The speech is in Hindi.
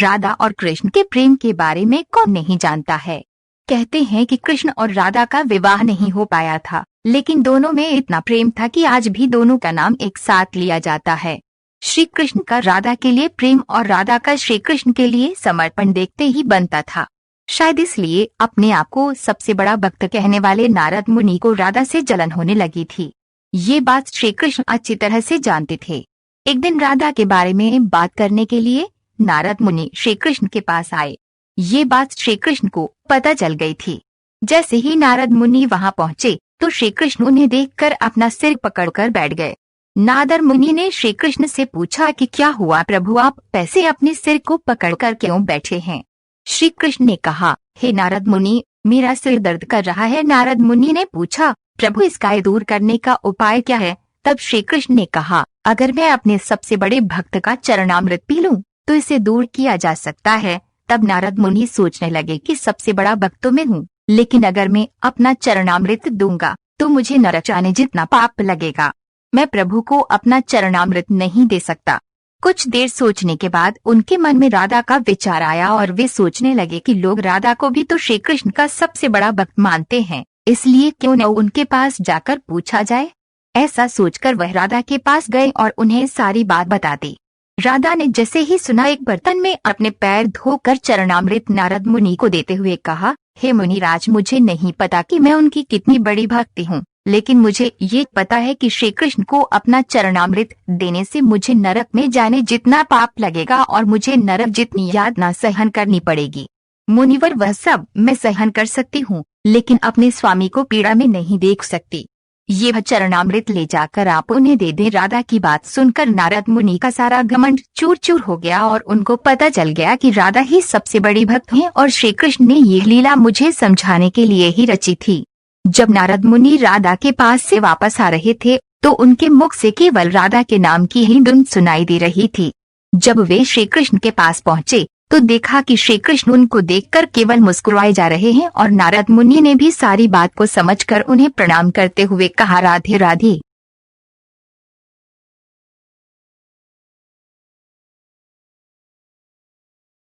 राधा और कृष्ण के प्रेम के बारे में कौन नहीं जानता है। कहते हैं कि कृष्ण और राधा का विवाह नहीं हो पाया था, लेकिन दोनों में इतना प्रेम था कि आज भी दोनों का नाम एक साथ लिया जाता है। श्री कृष्ण का राधा के लिए प्रेम और राधा का श्री कृष्ण के लिए समर्पण देखते ही बनता था। शायद इसलिए अपने आप को सबसे बड़ा भक्त कहने वाले नारद मुनि को राधा से जलन होने लगी थी। ये बात श्री कृष्ण अच्छी तरह से जानते थे। एक दिन राधा के बारे में बात करने के लिए नारद मुनि श्री कृष्ण के पास आए। ये बात श्री कृष्ण को पता चल गई थी। जैसे ही नारद मुनि वहां पहुंचे तो श्री कृष्ण उन्हें देखकर अपना सिर पकड़कर बैठ गए। नारद मुनि ने श्री कृष्ण से पूछा कि क्या हुआ प्रभु, आप ऐसे अपने सिर को पकड़कर क्यों बैठे हैं। श्री कृष्ण ने कहा, हे नारद मुनि, मेरा सिर दर्द कर रहा है। नारद मुनि ने पूछा, प्रभु इसका दूर करने का उपाय क्या है। तब श्री कृष्ण ने कहा, अगर मैं अपने सबसे बड़े भक्त का चरणामृत पी लूं तो इसे दूर किया जा सकता है। तब नारद मुनि सोचने लगे कि सबसे बड़ा भक्त तो मैं हूँ, लेकिन अगर मैं अपना चरणामृत दूंगा तो मुझे नरक जाने जितना पाप लगेगा। मैं प्रभु को अपना चरणामृत नहीं दे सकता। कुछ देर सोचने के बाद उनके मन में राधा का विचार आया और वे सोचने लगे कि लोग राधा को भी तो श्री कृष्ण का सबसे बड़ा भक्त मानते हैं, इसलिए क्यों न उनके पास जाकर पूछा जाए। ऐसा सोचकर वह राधा के पास गए और उन्हें सारी बात बता दी। राधा ने जैसे ही सुना, एक बर्तन में अपने पैर धोकर चरणामृत नारद मुनि को देते हुए कहा, हे मुनिराज, मुझे नहीं पता कि मैं उनकी कितनी बड़ी भक्ति हूँ, लेकिन मुझे ये पता है कि श्री कृष्ण को अपना चरणामृत देने से मुझे नरक में जाने जितना पाप लगेगा और मुझे नरक जितनी यातना सहन करनी पड़ेगी। मुनिवर, वह सब मैं सहन कर सकती हूँ, लेकिन अपने स्वामी को पीड़ा में नहीं देख सकती। ये चरणामृत ले जाकर आप उन्हें दे दें। राधा की बात सुनकर नारद मुनि का सारा घमंड चूर चूर हो गया और उनको पता चल गया कि राधा ही सबसे बड़ी भक्त है और श्री कृष्ण ने ये लीला मुझे समझाने के लिए ही रची थी। जब नारद मुनि राधा के पास से वापस आ रहे थे तो उनके मुख से केवल राधा के नाम की ही धुन सुनाई दे रही थी। जब वे श्री कृष्ण के पास पहुंचे तो देखा कि श्री कृष्ण उनको देखकर केवल मुस्कुराए जा रहे हैं और नारद मुनि ने भी सारी बात को समझकर उन्हें प्रणाम करते हुए कहा, राधे राधे।